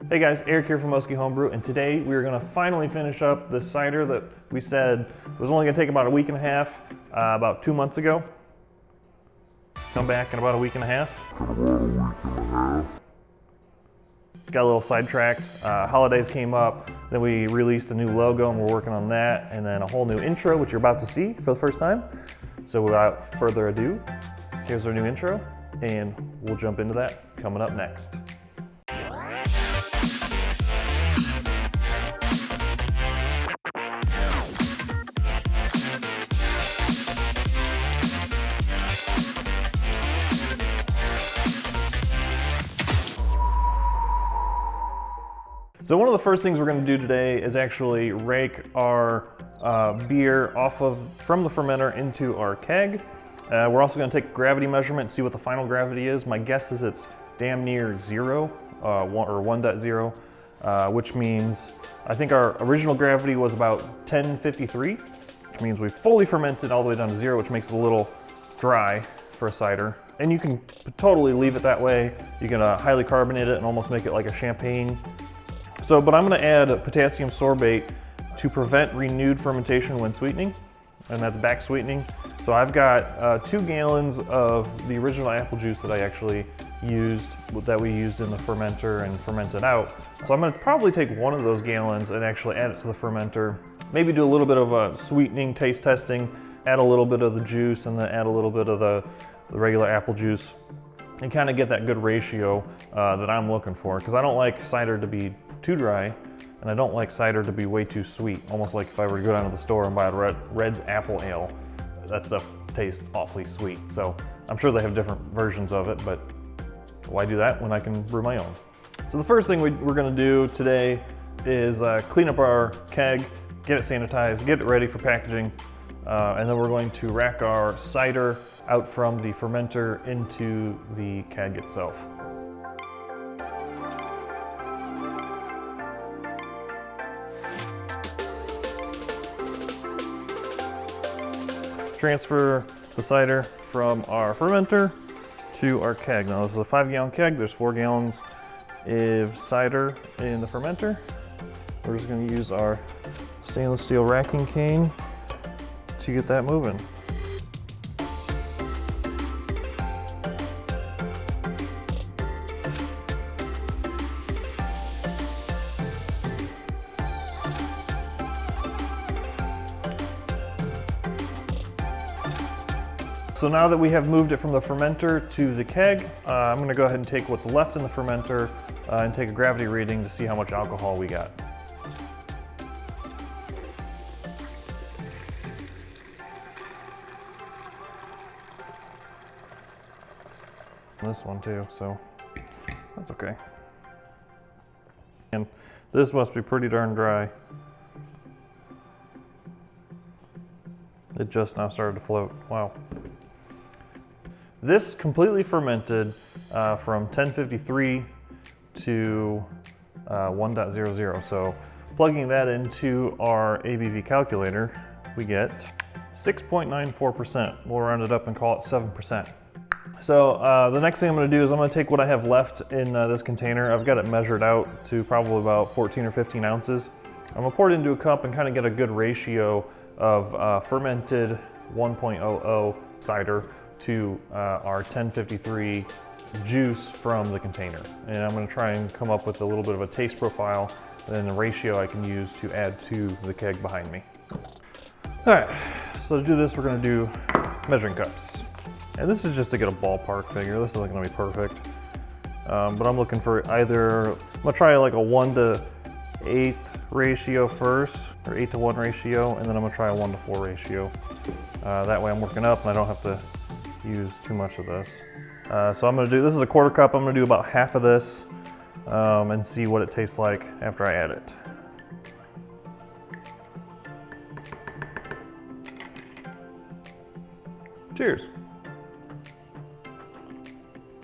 Hey guys, Eric here from Oski Homebrew, and today we're going to finally finish up this cider that we said was only going to take about a week and a half, about 2 months ago. Come back in about a week and a half. Got a little sidetracked. Holidays came up, then we released a new logo and we're working on that, and then a whole new intro, which you're about to see for the first time. So without further ado, here's our new intro, and we'll jump into that coming up next. So one of the first things we're going to do today is actually rake our beer from the fermenter into our keg. We're also going to take a gravity measurement, see what the final gravity is. My guess is it's damn near 0, or 1.0, which means I think our original gravity was about 1053, which means we fully fermented all the way down to 0, which makes it a little dry for a cider. And you can totally leave it that way. You can highly carbonate it and almost make it like a champagne. But I'm going to add potassium sorbate to prevent renewed fermentation when sweetening, and that's back sweetening. So I've got 2 gallons of the original apple juice that I actually used, that we used in the fermenter and fermented out. So I'm going to probably take one of those gallons and actually add it to the fermenter. Maybe do a little bit of a sweetening, taste testing, add a little bit of the juice, and then add a little bit of the regular apple juice, and kind of get that good ratio that I'm looking for, because I don't like cider to be too dry, and I don't like cider to be way too sweet. Almost like if I were to go down to the store and buy a Red's Apple Ale, that stuff tastes awfully sweet. So I'm sure they have different versions of it, but why do that when I can brew my own? So the first thing we're going to do today is clean up our keg, get it sanitized, get it ready for packaging, and then we're going to rack our cider out from the fermenter into the keg itself. Transfer the cider from our fermenter to our keg. Now this is a 5-gallon keg. There's 4 gallons of cider in the fermenter. We're just going to use our stainless steel racking cane to get that moving. So now that we have moved it from the fermenter to the keg, I'm going to go ahead and take what's left in the fermenter and take a gravity reading to see how much alcohol we got. This one too, so that's okay. And this must be pretty darn dry. It just now started to float. Wow. This completely fermented from 1053 to 1.00. So plugging that into our ABV calculator, we get 6.94%. We'll round it up and call it 7%. So the next thing I'm going to do is I'm going to take what I have left in this container. I've got it measured out to probably about 14 or 15 ounces. I'm going to pour it into a cup and kind of get a good ratio of fermented 1.00 cider to our 1053 juice from the container. And I'm going to try and come up with a little bit of a taste profile and a ratio I can use to add to the keg behind me. All right, so to do this, we're going to do measuring cups. And this is just to get a ballpark figure. This isn't going to be perfect. But I'm looking for either, I'm going to try like a 1:8 ratio first, or 8:1 ratio, and then I'm going to try a 1:4 ratio. That way I'm working up and I don't have to use too much of this. So I'm going to do, this is a 1/4 cup, I'm going to do about half of this and see what it tastes like after I add it. Cheers.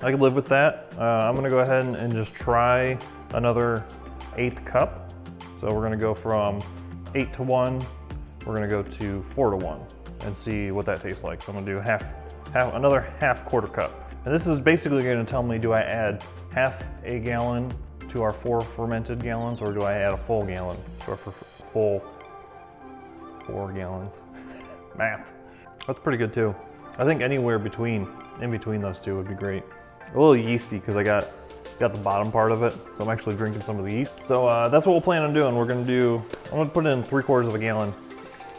I could live with that. I'm going to go ahead and just try another 1/8 cup. So we're going to go from 8:1, we're going to go to 4:1 and see what that tastes like. So I'm going to do another half 1/4 cup. And this is basically going to tell me, do I add half a gallon to our 4 fermented gallons, or do I add a full gallon to our full 4 gallons? Math. That's pretty good too. I think anywhere in between those two would be great. A little yeasty because I got the bottom part of it, so I'm actually drinking some of the yeast. So that's what we'll plan on doing. I'm gonna put in 3/4 of a gallon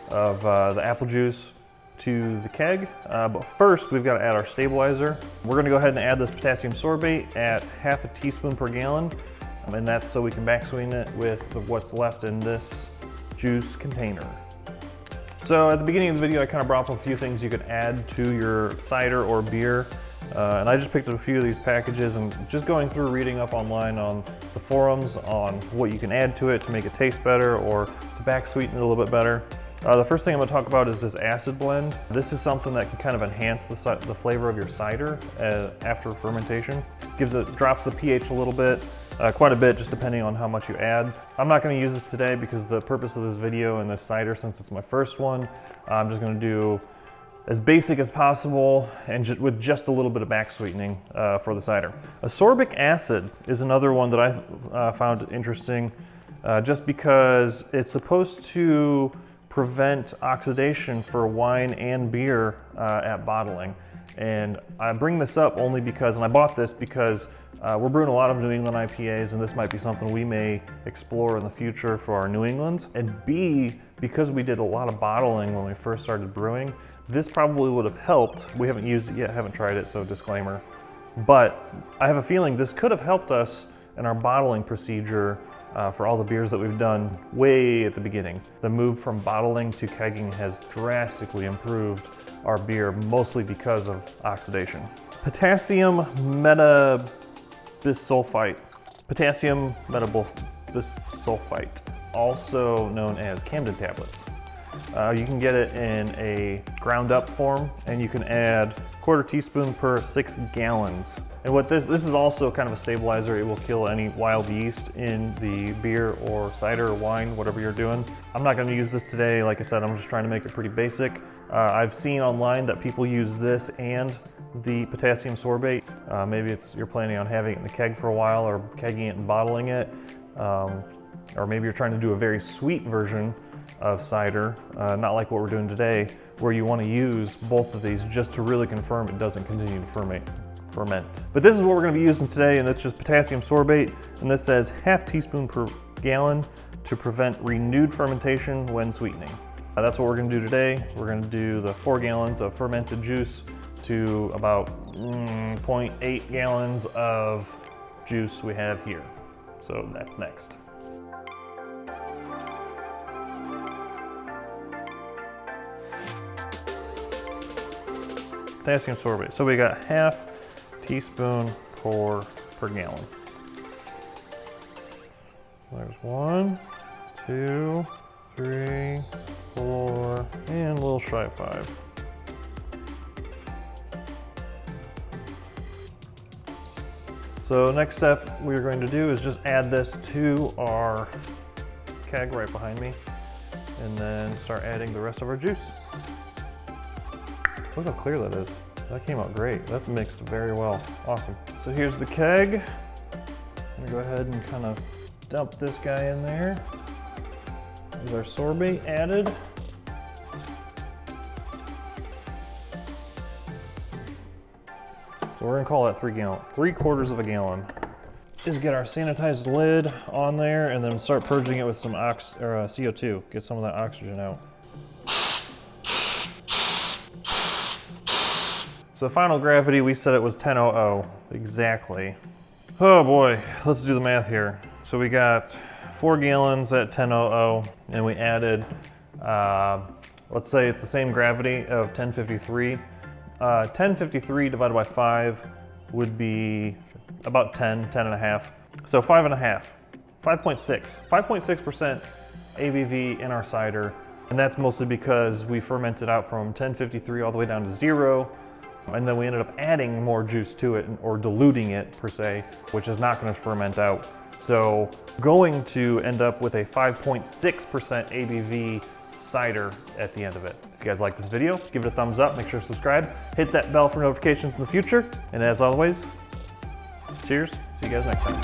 of the apple juice to the keg, but first we've got to add our stabilizer. We're going to go ahead and add this potassium sorbate at 1/2 teaspoon per gallon, and that's so we can back sweeten it with what's left in this juice container. So at the beginning of the video, I kind of brought up a few things you could add to your cider or beer, and I just picked up a few of these packages and just going through reading up online on the forums on what you can add to it to make it taste better or to back sweeten it a little bit better. The first thing I'm going to talk about is this acid blend. This is something that can kind of enhance the flavor of your cider after fermentation. Drops the pH a little bit, quite a bit, just depending on how much you add. I'm not going to use this today because the purpose of this video and this cider, since it's my first one, I'm just going to do as basic as possible and with just a little bit of back sweetening for the cider. Sorbic acid is another one that I found interesting just because it's supposed to prevent oxidation for wine and beer at bottling. And I bring this up only because, and I bought this because we're brewing a lot of New England IPAs, and this might be something we may explore in the future for our New Englands. And B, because we did a lot of bottling when we first started brewing, this probably would have helped. We haven't used it yet, haven't tried it, so disclaimer. But I have a feeling this could have helped us in our bottling procedure for all the beers that we've done way at the beginning. The move from bottling to kegging has drastically improved our beer, mostly because of oxidation. Potassium metabisulfite. Potassium metabisulfite, also known as Camden tablets. You can get it in a ground up form, and you can add 1/4 teaspoon per 6 gallons. And what this is also kind of a stabilizer. It will kill any wild yeast in the beer or cider or wine, whatever you're doing. I'm not going to use this today. Like I said, I'm just trying to make it pretty basic. I've seen online that people use this and the potassium sorbate. Maybe you're planning on having it in the keg for a while, or kegging it and bottling it. Or maybe you're trying to do a very sweet version of cider, not like what we're doing today, where you want to use both of these just to really confirm it doesn't continue to ferment. But this is what we're going to be using today, and it's just potassium sorbate, and this says 1/2 teaspoon per gallon to prevent renewed fermentation when sweetening. That's what we're going to do today. We're going to do the 4 gallons of fermented juice to about 0.8 gallons of juice we have here. So that's next. Potassium sorbate. So we got 1/2 teaspoon per gallon. There's 1, 2, 3, 4, and a little shy of 5. So next step we're going to do is just add this to our keg right behind me, and then start adding the rest of our juice. Look how clear that is. That came out great. That mixed very well. Awesome. So here's the keg. I'm gonna go ahead and kind of dump this guy in there. There's our sorbate added. So we're gonna call that 3/4 of a gallon. Just get our sanitized lid on there and then start purging it with some CO2. Get some of that oxygen out. So final gravity, we said it was 1000 exactly. Oh boy, let's do the math here. So we got 4 gallons at 1000, and we added, let's say it's the same gravity of 1053. 1053 divided by 5 would be about 10 and a half. So 5.6% ABV in our cider. And that's mostly because we fermented out from 1053 all the way down to 0. And then we ended up adding more juice to it, or diluting it per se, which is not going to ferment out. So going to end up with a 5.6% ABV cider at the end of it. If you guys like this video, give it a thumbs up, make sure to subscribe, hit that bell for notifications in the future, and as always, cheers, see you guys next time.